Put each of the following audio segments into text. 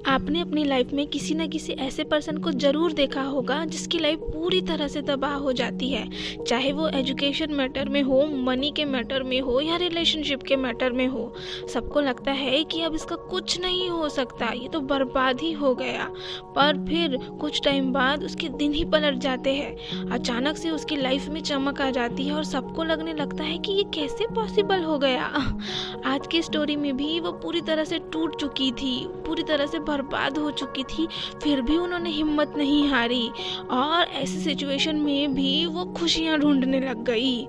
आपने अपनी लाइफ में किसी न किसी ऐसे पर्सन को ज़रूर देखा होगा जिसकी लाइफ पूरी तरह से तबाह हो जाती है, चाहे वो एजुकेशन मैटर में हो, मनी के मैटर में हो या रिलेशनशिप के मैटर में हो। सबको लगता है कि अब इसका कुछ नहीं हो सकता, ये तो बर्बाद ही हो गया। पर फिर कुछ टाइम बाद उसके दिन ही पलट जाते हैं। अचानक से उसकी लाइफ में चमक आ जाती है और सबको लगने लगता है कि ये कैसे पॉसिबल हो गया। आज की स्टोरी में भी वो पूरी तरह से टूट चुकी थी, पूरी तरह से बर्बाद हो चुकी थी, फिर भी उन्होंने हिम्मत नहीं हारी और ऐसी सिचुएशन में भी वो खुशियाँ ढूंढने लग गई।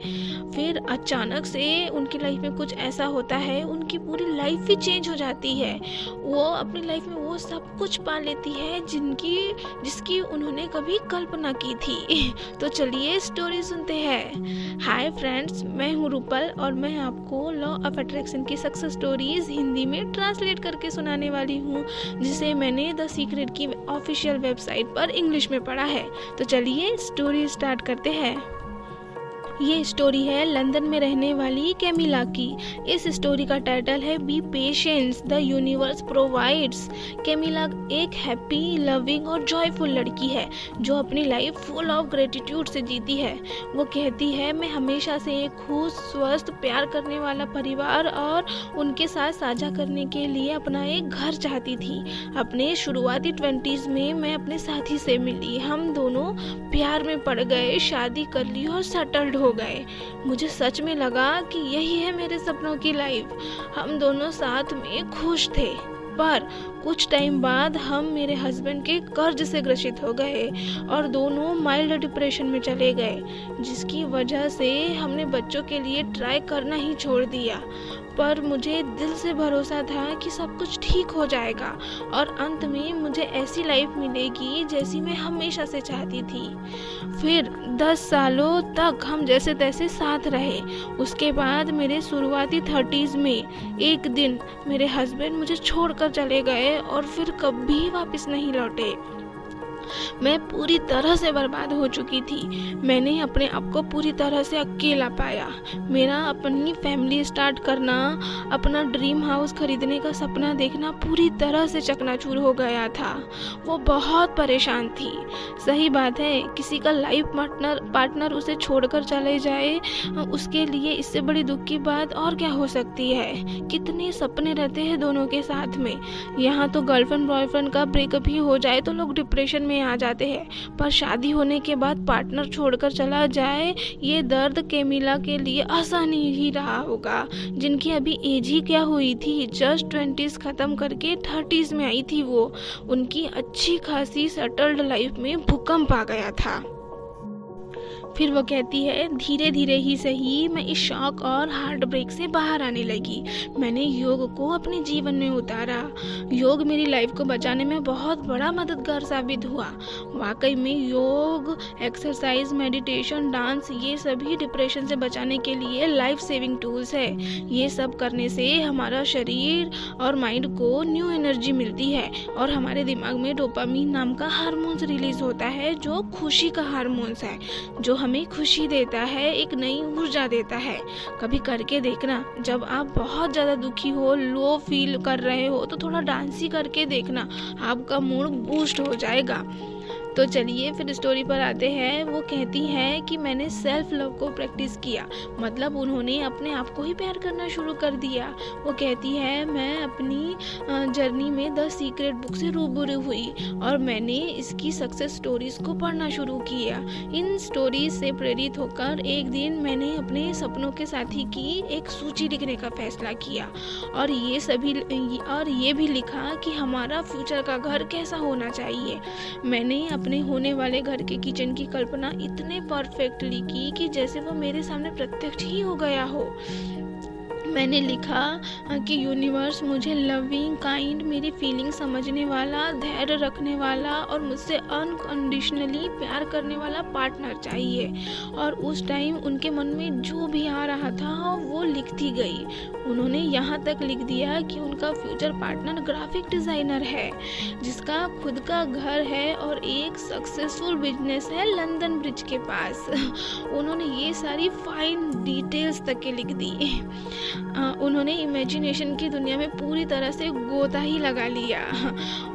फिर अचानक से उनकी लाइफ में कुछ ऐसा होता है, उनकी पूरी लाइफ ही चेंज हो जाती है। वो अपनी लाइफ में वो सब कुछ पा लेती है जिसकी उन्होंने कभी कल्पना की थी। तो चलिए स्टोरी सुनते हैं। हाय फ्रेंड्स, मैं हूँ रूपल और मैं आपको लॉ ऑफ अट्रैक्शन की सक्सेस स्टोरीज हिंदी में ट्रांसलेट करके सुनाने वाली हूँ, जिसे मैंने द सीक्रेट की ऑफिशियल वेबसाइट पर इंग्लिश में पढ़ा है। तो चलिए स्टोरी स्टार्ट करते हैं। ये स्टोरी है लंदन में रहने वाली कैमिला की। इस स्टोरी का टाइटल है be patience, the universe provides. Camilla एक हैप्पी, लविंग और जॉयफुल लड़की है जो अपनी लाइफ फुल ऑफ ग्रेटिट्यूड से जीती है। वो कहती है, मैं हमेशा से एक खुश, स्वस्थ, प्यार करने वाला परिवार और उनके साथ साझा करने के लिए अपना एक घर चाहती थी। अपने शुरुआती 20s में मैं अपने साथी से मिली। हम दोनों प्यार में पड़ गए, शादी कर ली और सेटल्ड हो गए। मुझे सच में लगा कि यही है मेरे सपनों की लाइफ। हम दोनों साथ में खुश थे, पर कुछ टाइम बाद हम मेरे हस्बैंड के कर्ज से ग्रसित हो गए और दोनों माइल्ड डिप्रेशन में चले गए, जिसकी वजह से हमने बच्चों के लिए ट्राई करना ही छोड़ दिया। पर मुझे दिल से भरोसा था कि सब कुछ ठीक हो जाएगा और अंत में मुझे ऐसी लाइफ मिलेगी जैसी मैं हमेशा से चाहती थी। फिर 10 सालों तक हम जैसे तैसे साथ रहे। उसके बाद मेरे शुरुआती 30s में एक दिन मेरे हस्बैंड मुझे छोड़कर चले गए और फिर कभी वापस नहीं लौटे। मैं पूरी तरह से बर्बाद हो चुकी थी। मैंने अपने आप को पूरी तरह से अकेला पाया। मेरा अपनी फैमिली स्टार्ट करना, अपना ड्रीम हाउस खरीदने का सपना देखना पूरी तरह से चकनाचूर हो गया था। वो बहुत परेशान थी। सही बात है, किसी का लाइफ पार्टनर उसे छोड़कर चले जाए, उसके लिए इससे बड़ी दुख की बात और क्या हो सकती है। कितने सपने रहते हैं दोनों के साथ में। यहाँ तो गर्लफ्रेंड बॉयफ्रेंड का ब्रेकअप ही हो जाए तो लोग डिप्रेशन में आ जाते हैं, पर शादी होने के बाद पार्टनर छोड़कर चला जाए, ये दर्द कैमिला के लिए आसानी ही रहा होगा, जिनकी अभी एज ही क्या हुई थी। जस्ट 20s खत्म करके 30s में आई थी वो। उनकी अच्छी खासी सेटल्ड लाइफ में भूकंप आ गया था। फिर वो कहती है, धीरे धीरे ही सही मैं इस शॉक और हार्ट ब्रेक से बाहर आने लगी। मैंने योग को अपने जीवन में उतारा। योग मेरी लाइफ को बचाने में बहुत बड़ा मददगार साबित हुआ। वाकई में योग, एक्सरसाइज, मेडिटेशन, डांस, ये सभी डिप्रेशन से बचाने के लिए लाइफ सेविंग टूल्स है। ये सब करने से हमारा शरीर और माइंड को न्यू एनर्जी मिलती है और हमारे दिमाग में डोपामीन नाम का हार्मोन्स रिलीज होता है, जो खुशी का हार्मोन्स है, जो हमें खुशी देता है, एक नई ऊर्जा देता है। कभी करके देखना, जब आप बहुत ज़्यादा दुखी हो, लो फील कर रहे हो, तो थोड़ा डांस ही करके देखना, आपका मूड बूस्ट हो जाएगा। तो चलिए फिर स्टोरी पर आते हैं। वो कहती है कि मैंने सेल्फ लव को प्रैक्टिस किया, मतलब उन्होंने अपने आप को ही प्यार करना शुरू कर दिया। वो कहती है, मैं अपनी जर्नी में द सीक्रेट बुक से रूबरू हुई और मैंने इसकी सक्सेस स्टोरीज को पढ़ना शुरू किया। इन स्टोरीज से प्रेरित होकर एक दिन मैंने अपने सपनों के साथी की एक सूची लिखने का फैसला किया और ये भी लिखा कि हमारा फ्यूचर का घर कैसा होना चाहिए। मैंने अपने होने वाले घर के किचन की कल्पना इतने परफेक्टली की कि जैसे वो मेरे सामने प्रत्यक्ष ही हो गया हो। मैंने लिखा कि यूनिवर्स मुझे लविंग, काइंड, मेरी फीलिंग समझने वाला, धैर्य रखने वाला और मुझसे अनकंडीशनली प्यार करने वाला पार्टनर चाहिए। और उस टाइम उनके मन में जो भी आ रहा था वो लिखती गई। उन्होंने यहाँ तक लिख दिया कि उनका फ्यूचर पार्टनर ग्राफिक डिज़ाइनर है, जिसका खुद का घर है और एक सक्सेसफुल बिजनेस है लंदन ब्रिज के पास। उन्होंने ये सारी फाइन डिटेल्स तक के लिख दी। उन्होंने इमेजिनेशन की दुनिया में पूरी तरह से गोता ही लगा लिया।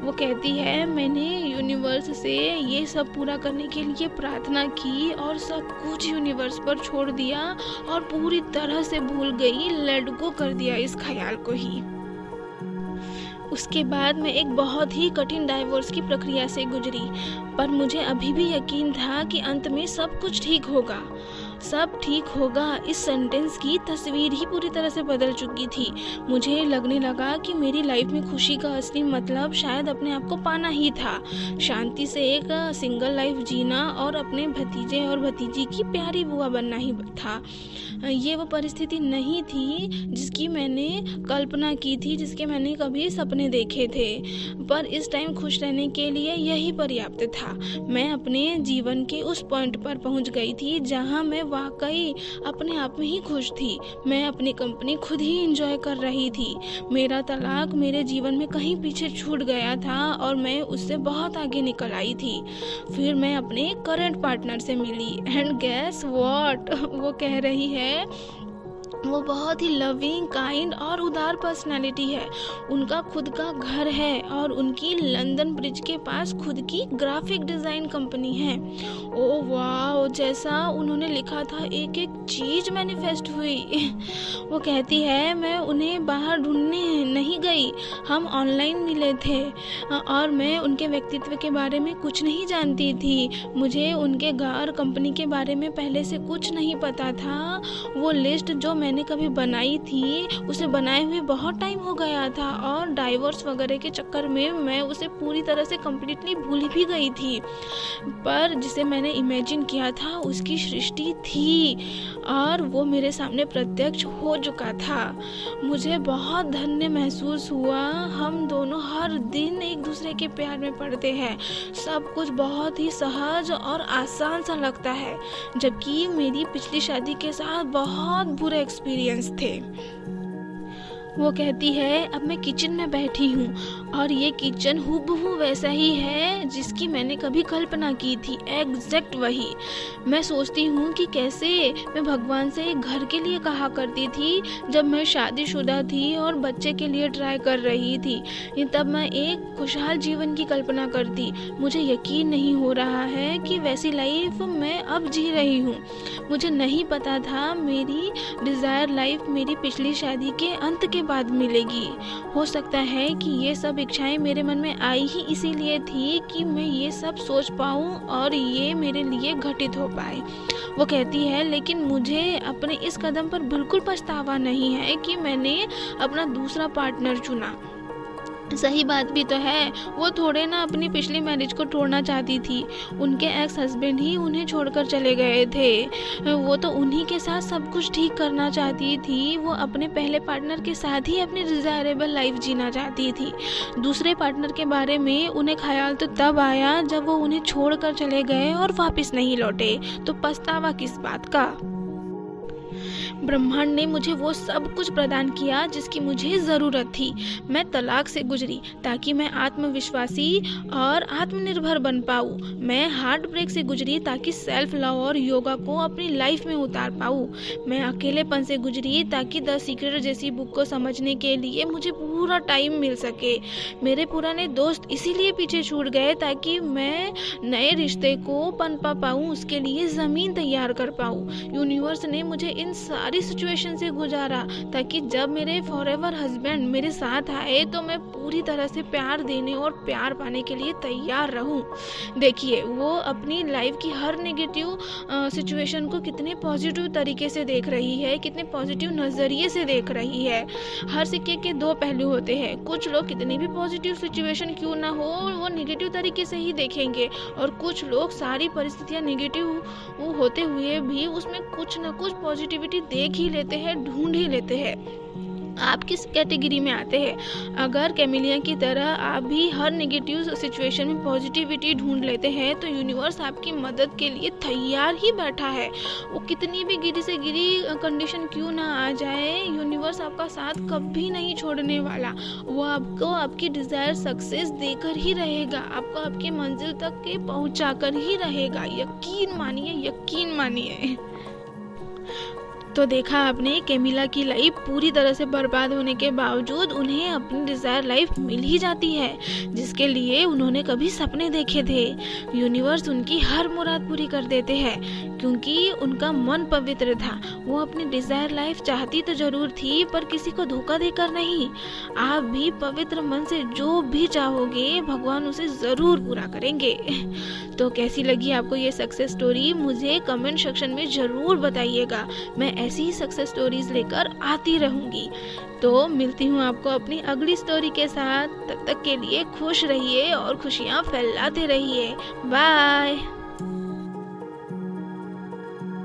वो कहती है, मैंने यूनिवर्स से ये सब पूरा करने के लिए प्रार्थना की और सब कुछ यूनिवर्स पर छोड़ दिया और पूरी तरह से भूल गई, लेट गो कर दिया इस ख्याल को ही। उसके बाद मैं एक बहुत ही कठिन डाइवोर्स की प्रक्रिया से गुजरी, पर मुझे अभी भी यकीन था कि अंत में सब कुछ ठीक होगा, सब ठीक होगा। इस सेंटेंस की तस्वीर ही पूरी तरह से बदल चुकी थी। मुझे लगने लगा कि मेरी लाइफ में खुशी का असली मतलब शायद अपने आप को पाना ही था, शांति से एक सिंगल लाइफ जीना और अपने भतीजे और भतीजी की प्यारी बुआ बनना ही था। ये वो परिस्थिति नहीं थी जिसकी मैंने कल्पना की थी, जिसके मैंने कभी सपने देखे थे, पर इस टाइम खुश रहने के लिए यही पर्याप्त था। मैं अपने जीवन के उस पॉइंट पर पहुंच गई थी जहां मैं वाकई अपने आप में ही खुश थी। मैं अपनी कंपनी खुद ही एंजॉय कर रही थी। मेरा तलाक मेरे जीवन में कहीं पीछे छूट गया था और मैं उससे बहुत आगे निकल आई थी। फिर मैं अपने करंट पार्टनर से मिली एंड गेस व्हाट, वो कह रही है वो बहुत ही लविंग, काइंड और उदार पर्सनालिटी है। उनका खुद का घर है और उनकी लंदन ब्रिज के पास खुद की ग्राफिक डिज़ाइन कंपनी है। ओ वाह, जैसा उन्होंने लिखा था एक एक चीज़ मैनिफेस्ट हुई। वो कहती है, मैं उन्हें बाहर ढूंढने नहीं गई, हम ऑनलाइन मिले थे और मैं उनके व्यक्तित्व के बारे में कुछ नहीं जानती थी। मुझे उनके घर कंपनी के बारे में पहले से कुछ नहीं पता था। वो लिस्ट जो मैंने कभी बनाई थी उसे बनाए हुए बहुत टाइम हो गया था और डाइवोर्स वगैरह के चक्कर में मैं उसे पूरी तरह से कम्प्लीटली भूल भी गई थी। पर जिसे मैंने इमेजिन किया था उसकी सृष्टि थी और वो मेरे सामने प्रत्यक्ष हो चुका था। मुझे बहुत धन्य महसूस हुआ। हम दोनों हर दिन एक दूसरे के प्यार में पड़ते हैं। सब कुछ बहुत ही सहज और आसान सा लगता है, जबकि मेरी पिछली शादी के साथ बहुत बुरे एक्सपीरियंस थे। वो कहती है, अब मैं किचन में बैठी हूँ और ये किचन हूबहू वैसा ही है जिसकी मैंने कभी कल्पना की थी, एग्जैक्ट वही। मैं सोचती हूँ कि कैसे मैं भगवान से एक घर के लिए कहा करती थी जब मैं शादीशुदा थी और बच्चे के लिए ट्राई कर रही थी। तब मैं एक खुशहाल जीवन की कल्पना करती। मुझे यकीन नहीं हो रहा है कि वैसी लाइफ मैं अब जी रही हूँ। मुझे नहीं पता था मेरी डिज़ायर लाइफ मेरी पिछली शादी के अंत के बाद मिलेगी। हो सकता है कि ये सब इच्छाएं मेरे मन में आई ही इसीलिए थी कि मैं ये सब सोच पाऊँ और ये मेरे लिए घटित हो पाए। वो कहती है, लेकिन मुझे अपने इस कदम पर बिल्कुल पछतावा नहीं है कि मैंने अपना दूसरा पार्टनर चुना। सही बात भी तो है, वो थोड़े ना अपनी पिछली मैरिज को तोड़ना चाहती थी। उनके एक्स हस्बैंड ही उन्हें छोड़कर चले गए थे। वो तो उन्हीं के साथ सब कुछ ठीक करना चाहती थी। वो अपने पहले पार्टनर के साथ ही अपनी डिजायरेबल लाइफ जीना चाहती थी। दूसरे पार्टनर के बारे में उन्हें ख्याल तो तब आया जब वो उन्हें छोड़कर चले गए और वापस नहीं लौटे। तो पछतावा किस बात का? ब्रह्मांड ने मुझे वो सब कुछ प्रदान किया जिसकी मुझे ज़रूरत थी। मैं तलाक से गुजरी ताकि मैं आत्मविश्वासी और आत्मनिर्भर बन पाऊँ। मैं हार्ट ब्रेक से गुजरी ताकि सेल्फ लव और योगा को अपनी लाइफ में उतार पाऊँ। मैं अकेलेपन से गुजरी ताकि द सीक्रेट जैसी बुक को समझने के लिए मुझे पूरा टाइम मिल सके। मेरे पुराने दोस्त इसीलिए पीछे छूट गए ताकि मैं नए रिश्ते को पनपा पाऊँ, उसके लिए ज़मीन तैयार कर पाऊँ। यूनिवर्स ने मुझे इन सारी सिचुएशन से गुजारा ताकि जब मेरे फॉरएवर हस्बैंड मेरे साथ आए तो मैं पूरी तरह से प्यार देने और प्यार पाने के लिए तैयार रहूं। देखिए, वो अपनी लाइफ की हर नेगेटिव सिचुएशन को कितने पॉजिटिव तरीके से देख रही है, कितने पॉजिटिव नज़रिए से देख रही है। हर सिक्के के दो पहलू होते हैं। कुछ लोग कितनी भी पॉजिटिव सिचुएशन क्यों ना हो वो नेगेटिव तरीके से ही देखेंगे और कुछ लोग सारी परिस्थितियाँ नेगेटिव होते हुए भी उसमें कुछ ना कुछ पॉजिटिविटी देख ही लेते हैं, ढूंढ ही लेते हैं। आप किस कैटेगरी में आते हैं? अगर कैमिलिया की तरह आप भी हर नेगेटिव सिचुएशन में पॉजिटिविटी ढूंढ लेते हैं तो यूनिवर्स आपकी मदद के लिए तैयार ही बैठा है। वो कितनी भी गिरी से गिरी कंडीशन क्यों ना आ जाए, यूनिवर्स आपका साथ कभी नहीं छोड़ने वाला। वो आपको आपकी डिज़ायर सक्सेस देकर ही रहेगा, आपको आपकी मंजिल तक के पहुँचा कर ही रहेगा। यकीन मानिए, यकीन मानिए। तो देखा आपने, कैमिला की लाइफ पूरी तरह से बर्बाद होने के बावजूद उन्हें अपनी डिज़ायर लाइफ मिल ही जाती है, जिसके लिए उन्होंने कभी सपने देखे थे। यूनिवर्स उनकी हर मुराद पूरी कर देते हैं क्योंकि उनका मन पवित्र था। वो अपनी डिज़ायर लाइफ चाहती तो ज़रूर थी, पर किसी को धोखा देकर नहीं। आप भी पवित्र मन से जो भी चाहोगे भगवान उसे ज़रूर पूरा करेंगे। तो कैसी लगी आपको ये सक्सेस स्टोरी, मुझे कमेंट सेक्शन में ज़रूर बताइएगा। मैं ऐसी ही सक्सेस स्टोरीज लेकर आती रहूँगी। तो मिलती हूँ आपको अपनी अगली स्टोरी के साथ। तब तक के लिए खुश रहिए और खुशियाँ फैलाते रहिए। बाय।